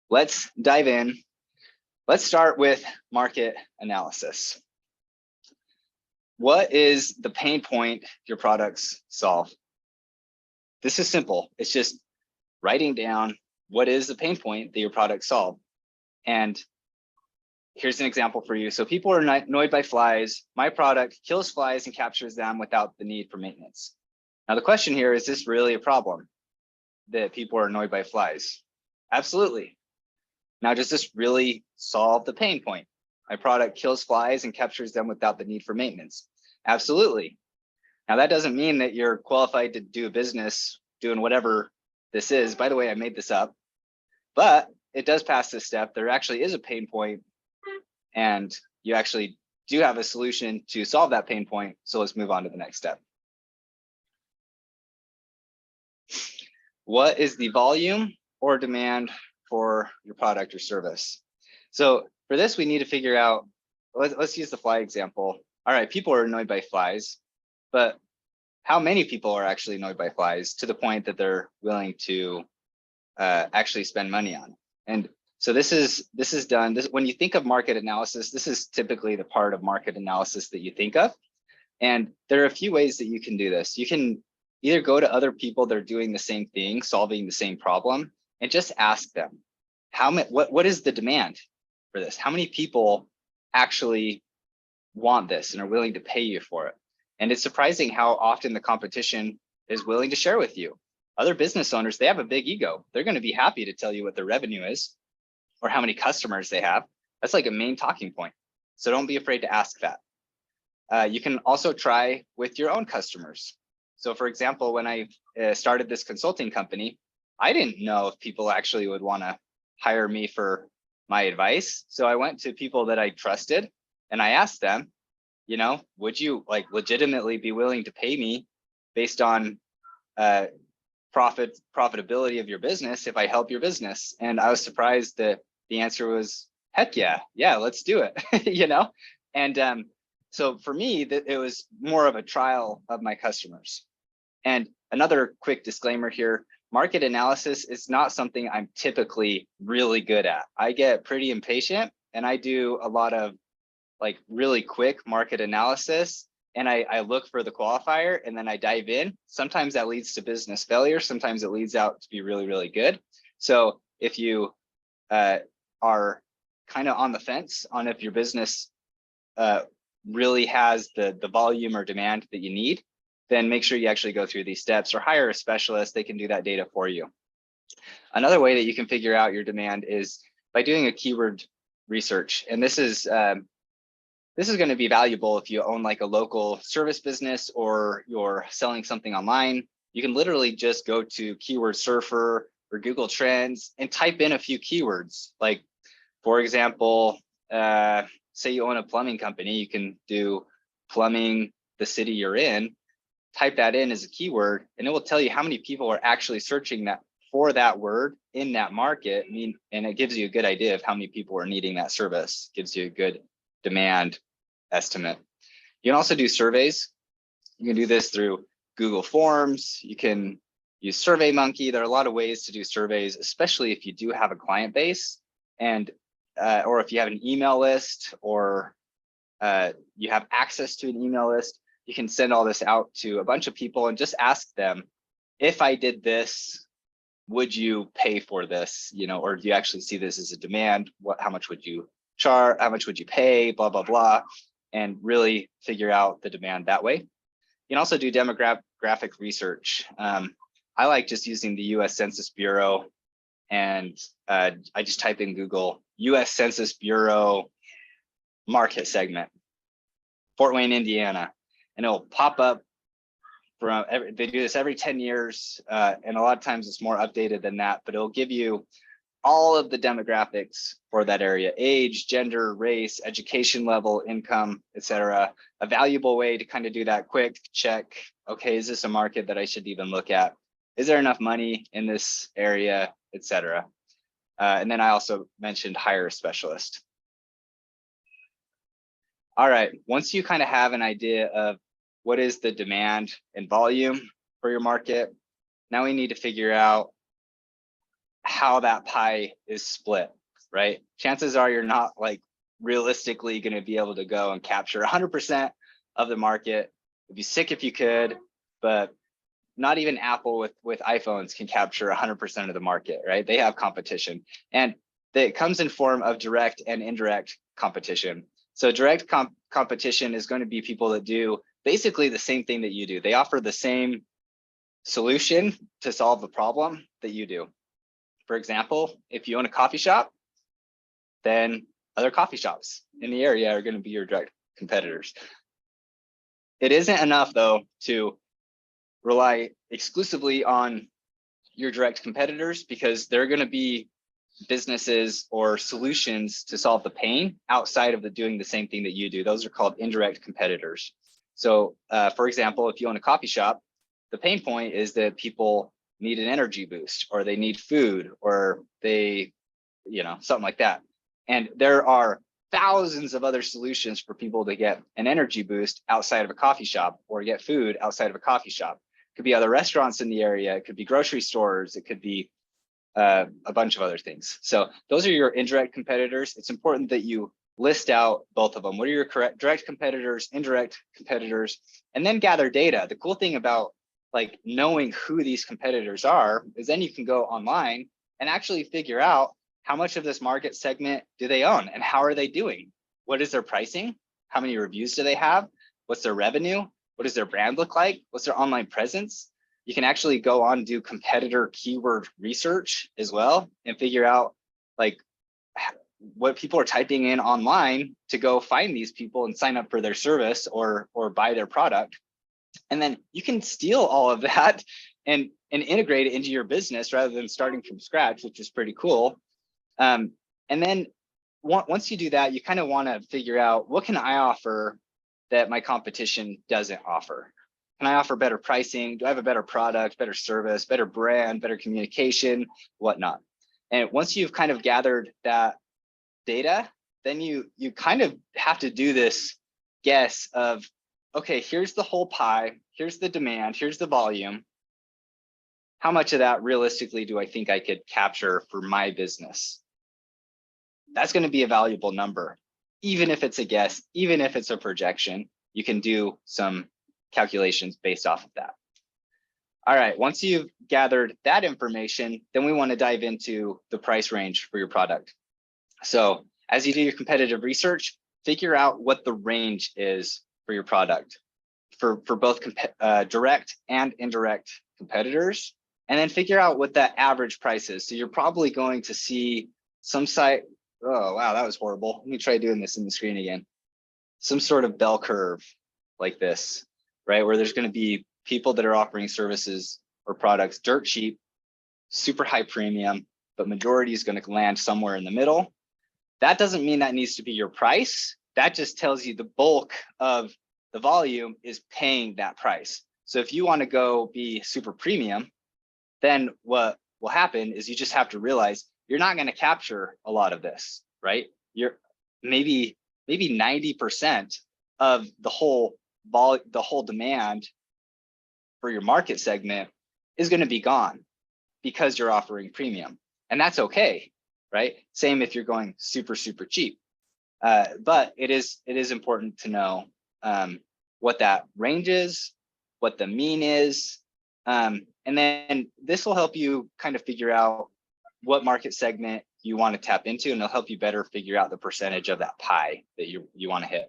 Let's dive in. Let's start with market analysis. What is the pain point your products solve? This is simple. It's just writing down what is the pain point that your products solve. And here's an example for you. So people are annoyed by flies. My product kills flies and captures them without the need for maintenance. Now the question here, is this really a problem that people are annoyed by flies? Absolutely. Now, does this really solve the pain point? My product kills flies and captures them without the need for maintenance. Absolutely. Now, that doesn't mean that you're qualified to do a business doing whatever this is. By the way, I made this up, but it does pass this step. There actually is a pain point, and you actually do have a solution to solve that pain point. So let's move on to the next step. What is the volume or demand for your product or service? So for this, we need to figure out, let's use the fly example. All right, people are annoyed by flies, but how many people are actually annoyed by flies to the point that they're willing to actually spend money on? And so this is done. When you think of market analysis, this is typically the part of market analysis that you think of. And there are a few ways that you can do this. You can either go to other people that are doing the same thing, solving the same problem, and just ask them, what is the demand for this? How many people actually want this and are willing to pay you for it? And it's surprising how often the competition is willing to share with you. Other business owners, they have a big ego. They're going to be happy to tell you what their revenue is or how many customers they have. That's like a main talking point. So don't be afraid to ask that. You can also try with your own customers. So for example, when I started this consulting company, I didn't know if people actually would want to hire me for my advice. So I went to people that I trusted and I asked them, you know, would you like legitimately be willing to pay me based on profitability of your business if I help your business? And I was surprised that the answer was, heck yeah, let's do it, you know? And so for me, it was more of a trial of my customers. And another quick disclaimer here, market analysis is not something I'm typically really good at. I get pretty impatient and I do a lot of like really quick market analysis, and I look for the qualifier and then I dive in. Sometimes that leads to business failure. Sometimes it leads out to be really, really good. So if you are kind of on the fence on if your business really has the volume or demand that you need, then make sure you actually go through these steps or hire a specialist. They can do that data for you. Another way that you can figure out your demand is by doing a keyword research. And this is going to be valuable if you own like a local service business or you're selling something online. You can literally just go to Keyword Surfer or Google Trends and type in a few keywords. Like, for example, say you own a plumbing company, you can do plumbing, the city you're in, type that in as a keyword, and it will tell you how many people are actually searching that for that word in that market. And it gives you a good idea of how many people are needing that service, gives you a good demand estimate. You can also do surveys. You can do this through Google Forms. You can use SurveyMonkey. There are a lot of ways to do surveys, especially if you do have a client base and or if you have an email list or you have access to an email list. You can send all this out to a bunch of people and just ask them, if I did this, would you pay for this? You know, or do you actually see this as a demand? How much would you charge? How much would you pay? Blah, blah, blah. And really figure out the demand that way. You can also do demographic research. I like just using the US Census Bureau, and I just type in Google US Census Bureau market segment, Fort Wayne, Indiana, and it'll pop up from they do this every 10 years. And a lot of times it's more updated than that, but it'll give you all of the demographics for that area: age, gender, race, education level, income, etc. A valuable way to kind of do that quick check. Okay, is this a market that I should even look at? Is there enough money in this area, etc. And then I also mentioned hire a specialist. All right, once you kind of have an idea of what is the demand and volume for your market, now we need to figure out how that pie is split, right? Chances are you're not like realistically going to be able to go and capture 100% of the market. It'd be sick if you could, but not even Apple with iPhones can capture 100% of the market, right? They have competition, and it comes in form of direct and indirect competition. So direct competition is going to be people that do basically the same thing that you do. They offer the same solution to solve the problem that you do. For example, if you own a coffee shop, then other coffee shops in the area are going to be your direct competitors. It isn't enough, though, to rely exclusively on your direct competitors, because they're going to be businesses or solutions to solve the pain outside of doing the same thing that you do. Those are called indirect competitors. So for example, if you own a coffee shop, the pain point is that people need an energy boost, or they need food, or they, something like that. And there are thousands of other solutions for people to get an energy boost outside of a coffee shop, or get food outside of a coffee shop. It could be other restaurants in the area. It could be grocery stores. It could be a bunch of other things. So those are your indirect competitors. It's important that you list out both of them. What are your correct direct competitors, indirect competitors, and then gather data. The cool thing about like knowing who these competitors are is then you can go online and actually figure out how much of this market segment do they own, and how are they doing? What is their pricing? How many reviews do they have? What's their revenue? What does their brand look like? What's their online presence? You can actually go on and do competitor keyword research as well and figure out like what people are typing in online to go find these people and sign up for their service or buy their product. And then you can steal all of that and integrate it into your business rather than starting from scratch, which is pretty cool. And then once you do that, you kind of want to figure out, what can I offer that my competition doesn't offer? Can I offer better pricing? Do I have a better product, better service, better brand, better communication, whatnot? And once you've kind of gathered that data, then you kind of have to do this guess of, okay, here's the whole pie, here's the demand, here's the volume. How much of that realistically do I think I could capture for my business? That's going to be a valuable number. Even if it's a guess, even if it's a projection, you can do some calculations based off of that. All right, once you've gathered that information, then we want to dive into the price range for your product. So as you do your competitive research, figure out what the range is for your product for both direct and indirect competitors, and then figure out what that average price is. So you're probably going to see some site, oh, wow, that was horrible. Let me try doing this in the screen again. Some sort of bell curve like this, right? Where there's going to be people that are offering services or products dirt cheap, super high premium, but majority is going to land somewhere in the middle. That doesn't mean that needs to be your price. That just tells you the bulk of the volume is paying that price. So if you want to go be super premium, then what will happen is you just have to realize you're not going to capture a lot of this, right? You're maybe 90% of the whole demand for your market segment is going to be gone because you're offering premium, and that's okay, right? Same if you're going super cheap, but it is important to know what that range is, what the mean is, and then this will help you kind of figure out what market segment you want to tap into, and it'll help you better figure out the percentage of that pie that you want to hit.